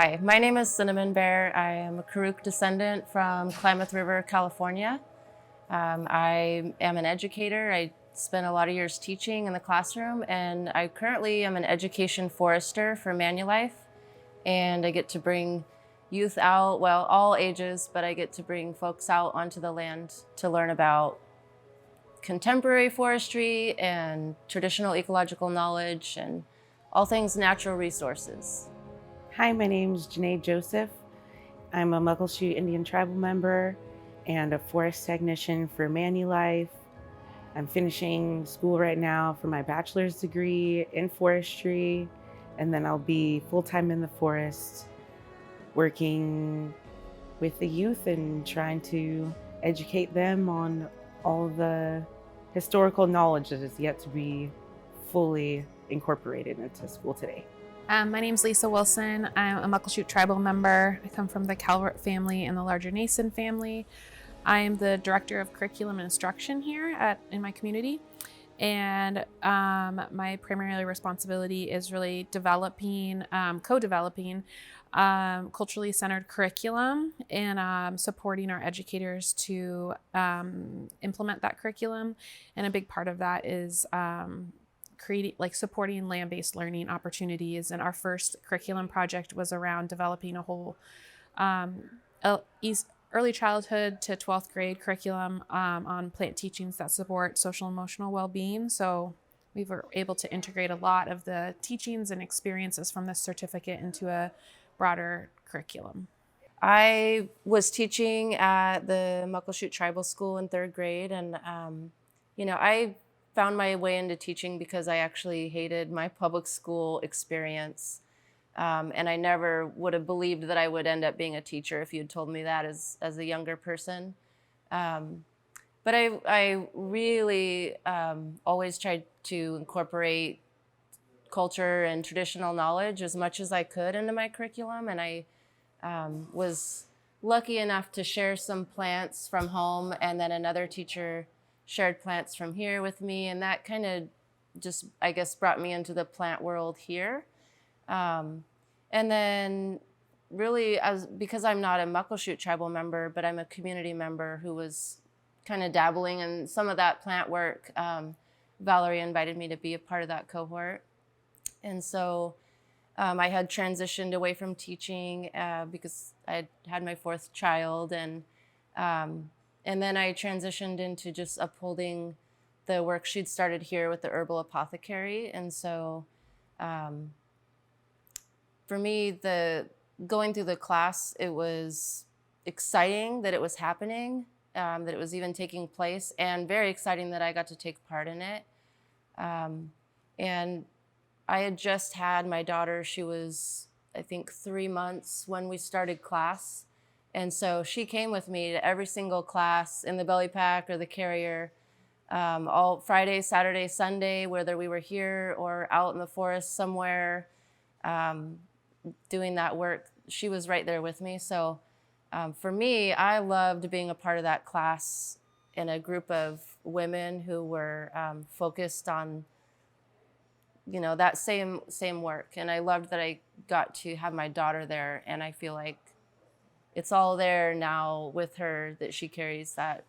Hi, my name is Cinnamon Bear. I am a Karuk descendant from Klamath River, California. I am an educator. I spent a lot of years teaching in the classroom, and I currently am an education forester for Manulife. And I get to bring youth out, well, all ages, but I get to bring folks out onto the land to learn about contemporary forestry and traditional ecological knowledge and all things natural resources. Hi, my name is Janay Joseph. I'm a Muckleshoot Indian tribal member and a forest technician for Manulife. I'm finishing school right now for my bachelor's degree in forestry, and then I'll be full-time in the forest working with the youth and trying to educate them on all the historical knowledge that is yet to be fully incorporated into school today. My name's Lisa Wilson. I'm a Muckleshoot tribal member. I come from the Calvert family and the larger Nason family. I am the director of curriculum and instruction here in my community. And my primary responsibility is really developing, co-developing culturally centered curriculum and supporting our educators to implement that curriculum. And a big part of that is supporting land-based learning opportunities. And our first curriculum project was around developing a whole early childhood to 12th grade curriculum on plant teachings that support social and emotional well-being. So we were able to integrate a lot of the teachings and experiences from this certificate into a broader curriculum. I was teaching at the Muckleshoot Tribal School in third grade, and I found my way into teaching because I actually hated my public school experience. And I never would have believed that I would end up being a teacher if you'd told me that as a younger person. But I really always tried to incorporate culture and traditional knowledge as much as I could into my curriculum. And I was lucky enough to share some plants from home, and then another teacher shared plants from here with me, and that kind of just, I guess, brought me into the plant world here. And then really, because I'm not a Muckleshoot tribal member, but I'm a community member who was kind of dabbling in some of that plant work, Valerie invited me to be a part of that cohort. And so I had transitioned away from teaching because I had my fourth child, and then I transitioned into just upholding the work she'd started here with the herbal apothecary. And so for me, going through the class, it was exciting that it was happening, that it was even taking place, and very exciting that I got to take part in it. And I had just had my daughter. She was, I think, 3 months when we started class. And so she came with me to every single class in the belly pack or the carrier, all Friday, Saturday, Sunday, whether we were here or out in the forest somewhere doing that work. She was right there with me. So for me, I loved being a part of that class in a group of women who were focused on that same work. And I loved that I got to have my daughter there, and I feel like it's all there now with her, that she carries that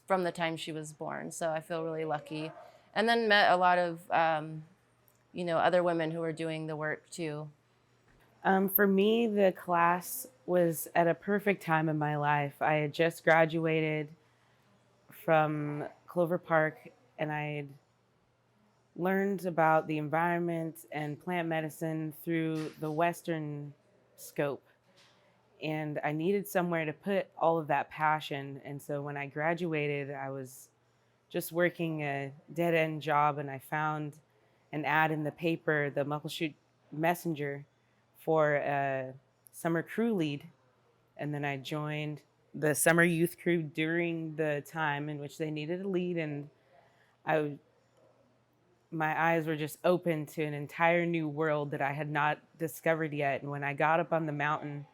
from the time she was born. So I feel really lucky. And then met a lot of other women who were doing the work too. For me, the class was at a perfect time in my life. I had just graduated from Clover Park, and I'd learned about the environment and plant medicine through the Western scope. And I needed somewhere to put all of that passion. And so when I graduated, I was just working a dead-end job, and I found an ad in the paper, the Muckleshoot Messenger, for a summer crew lead. And then I joined the summer youth crew during the time in which they needed a lead, and my eyes were just open to an entire new world that I had not discovered yet. And when I got up on the mountain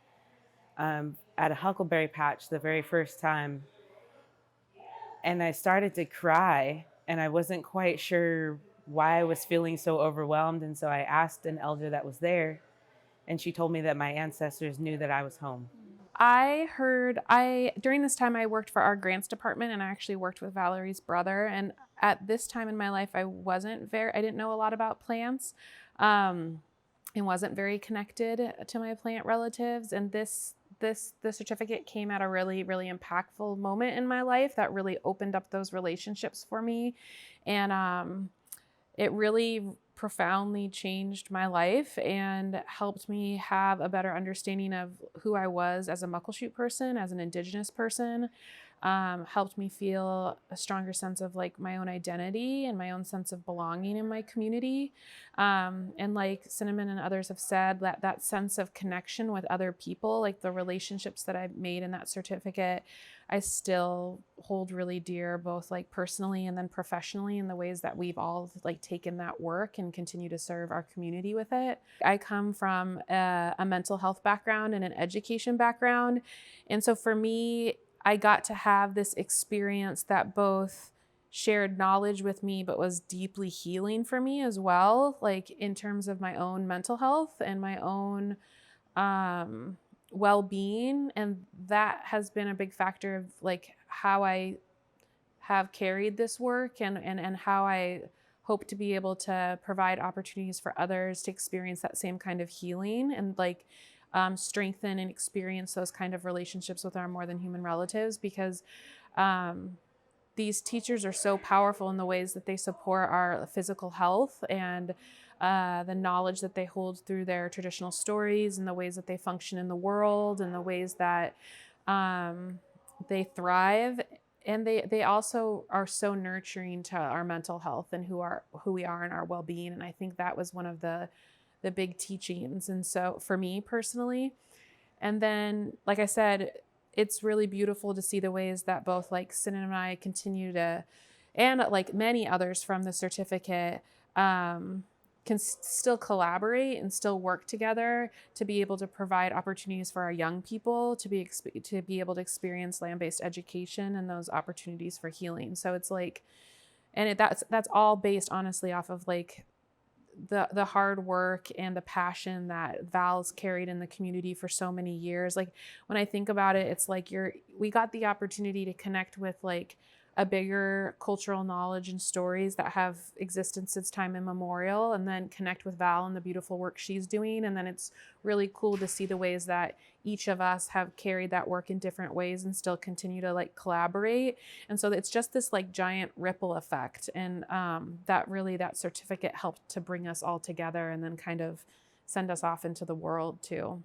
at a huckleberry patch the very first time, and I started to cry, and I wasn't quite sure why I was feeling so overwhelmed. And so I asked an elder that was there, And she told me that my ancestors knew that I was home. During this time I worked for our grants department, and I actually worked with Valerie's brother. And at this time in my life, I didn't know a lot about plants, and wasn't very connected to my plant relatives. And the certificate came at a really, really impactful moment in my life that really opened up those relationships for me. And it really profoundly changed my life and helped me have a better understanding of who I was as a Muckleshoot person, as an Indigenous person. Helped me feel a stronger sense of like my own identity and my own sense of belonging in my community. And like Cinnamon and others have said, that sense of connection with other people, like the relationships that I made in that certificate, I still hold really dear, both like personally and then professionally, in the ways that we've all like taken that work and continue to serve our community with it. I come from a mental health background and an education background. And so for me, I got to have this experience that both shared knowledge with me, but was deeply healing for me as well, like in terms of my own mental health and my own well-being. And that has been a big factor of like how I have carried this work, and how I hope to be able to provide opportunities for others to experience that same kind of healing, and like strengthen and experience those kind of relationships with our more than human relatives, because these teachers are so powerful in the ways that they support our physical health, and the knowledge that they hold through their traditional stories, and the ways that they function in the world, and the ways that they thrive. And they also are so nurturing to our mental health and who we are and our well-being. And I think that was one of the big teachings. And so for me personally, and then, like I said, it's really beautiful to see the ways that both like Sin and I continue to, and like many others from the certificate, can still collaborate and still work together to be able to provide opportunities for our young people to be able to experience land-based education and those opportunities for healing. So it's like, and that's all based honestly off of like the hard work and the passion that Val's carried in the community for so many years. Like when I think about it, it's like we got the opportunity to connect with like a bigger cultural knowledge and stories that have existed since time immemorial, and then connect with Val and the beautiful work she's doing. And then it's really cool to see the ways that each of us have carried that work in different ways and still continue to like collaborate. And so it's just this like giant ripple effect. And that certificate helped to bring us all together and then kind of send us off into the world too.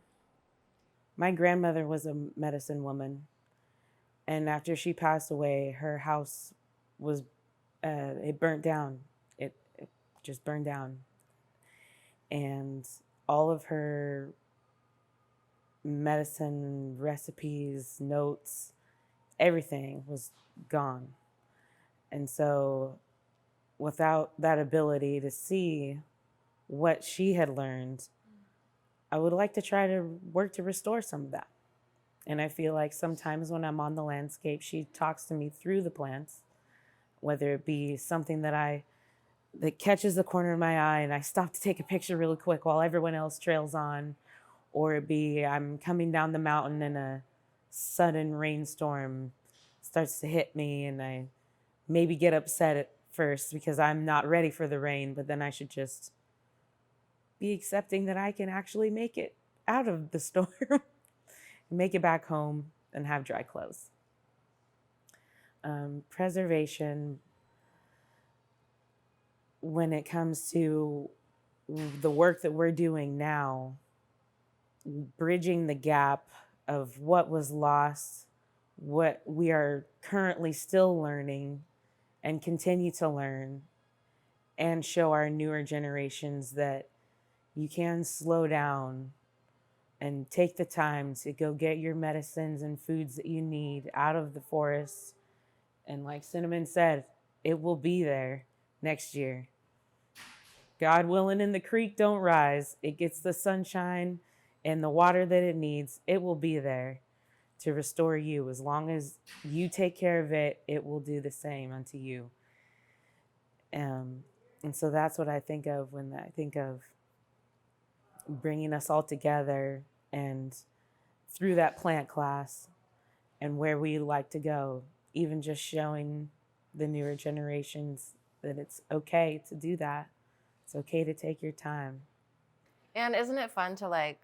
My grandmother was a medicine woman. And after she passed away, her house was, it burnt down. It just burned down. And all of her medicine recipes, notes, everything was gone. And so without that ability to see what she had learned, I would like to try to work to restore some of that. And I feel like sometimes when I'm on the landscape, she talks to me through the plants, whether it be something that catches the corner of my eye and I stop to take a picture really quick while everyone else trails on, or it be I'm coming down the mountain and a sudden rainstorm starts to hit me and I maybe get upset at first because I'm not ready for the rain, but then I should just be accepting that I can actually make it out of the storm. Make it back home and have dry clothes. Preservation, when it comes to the work that we're doing now, bridging the gap of what was lost, what we are currently still learning and continue to learn, and show our newer generations that you can slow down and take the time to go get your medicines and foods that you need out of the forest. And like Cinnamon said, it will be there next year. God willing, and the creek don't rise. It gets the sunshine and the water that it needs. It will be there to restore you. As long as you take care of it, it will do the same unto you. And so that's what I think of when I think of bringing us all together, and through that plant class and where we like to go, even just showing the newer generations that it's okay to do that. It's okay to take your time. And isn't it fun to like,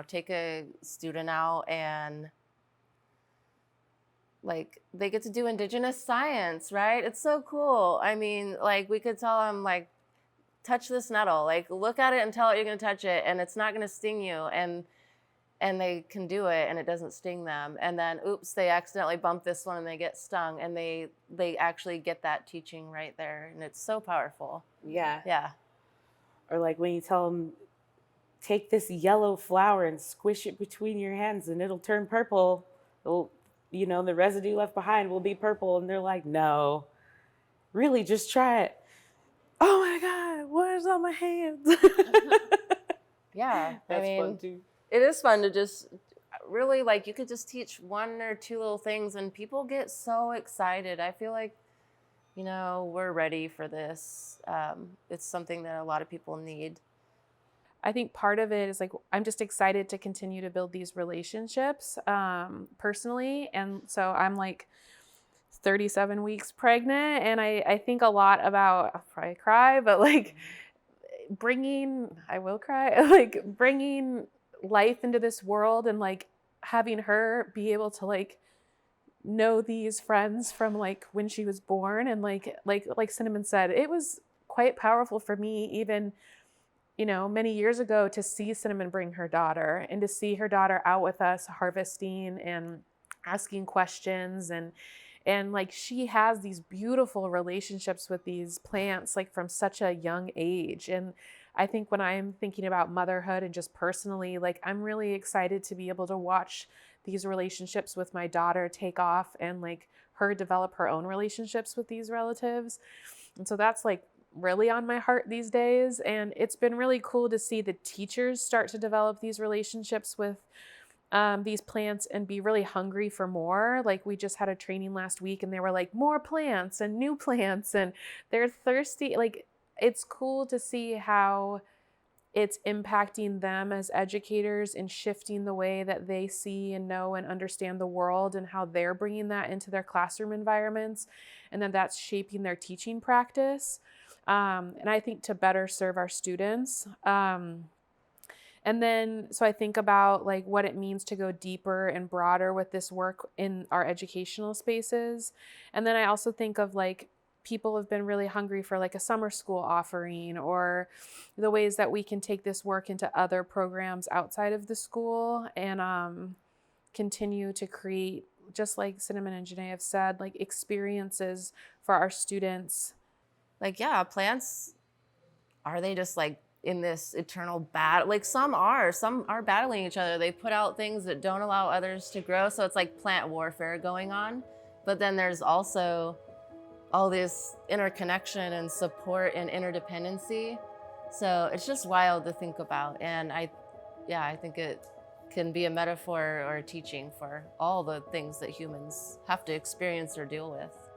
take a student out and like they get to do Indigenous science, right? It's so cool. I mean, like we could tell them like, touch this nettle, like look at it and tell it you're gonna touch it and it's not gonna sting you. And they can do it and it doesn't sting them. And then, oops, they accidentally bump this one and they get stung, and they actually get that teaching right there. And it's so powerful. Yeah. Yeah. Or like when you tell them, take this yellow flower and squish it between your hands and it'll turn purple. It'll, the residue left behind will be purple. And they're like, no, really, just try it. Oh my God, what is on my hands? Yeah. That's fun too. It is fun to just really, like, you could just teach one or two little things and people get so excited. I feel like, we're ready for this. It's something that a lot of people need. I think part of it is like, I'm just excited to continue to build these relationships personally. And so I'm like 37 weeks pregnant. And I think a lot about, I'll probably cry, but like I will cry, like bringing life into this world and like having her be able to like know these friends from like when she was born. And like Cinnamon said, it was quite powerful for me even many years ago to see Cinnamon bring her daughter and to see her daughter out with us harvesting and asking questions. And like she has these beautiful relationships with these plants like from such a young age. And I think when I'm thinking about motherhood and just personally, like I'm really excited to be able to watch these relationships with my daughter take off and like her develop her own relationships with these relatives. And so that's like really on my heart these days. And it's been really cool to see the teachers start to develop these relationships with these plants and be really hungry for more. Like we just had a training last week and they were like, more plants and new plants, and they're thirsty. Like it's cool to see how it's impacting them as educators and shifting the way that they see and know and understand the world, and how they're bringing that into their classroom environments, and then that's shaping their teaching practice. And I think to better serve our students. And then, so I think about like what it means to go deeper and broader with this work in our educational spaces. And then I also think of like people have been really hungry for like a summer school offering, or the ways that we can take this work into other programs outside of the school and continue to create, just like Cinnamon and Janay have said, like experiences for our students. Like, yeah, plants, are they just like in this eternal battle? Like some are battling each other. They put out things that don't allow others to grow. So it's like plant warfare going on. But then there's also all this interconnection and support and interdependency. So it's just wild to think about. And I think it can be a metaphor or a teaching for all the things that humans have to experience or deal with.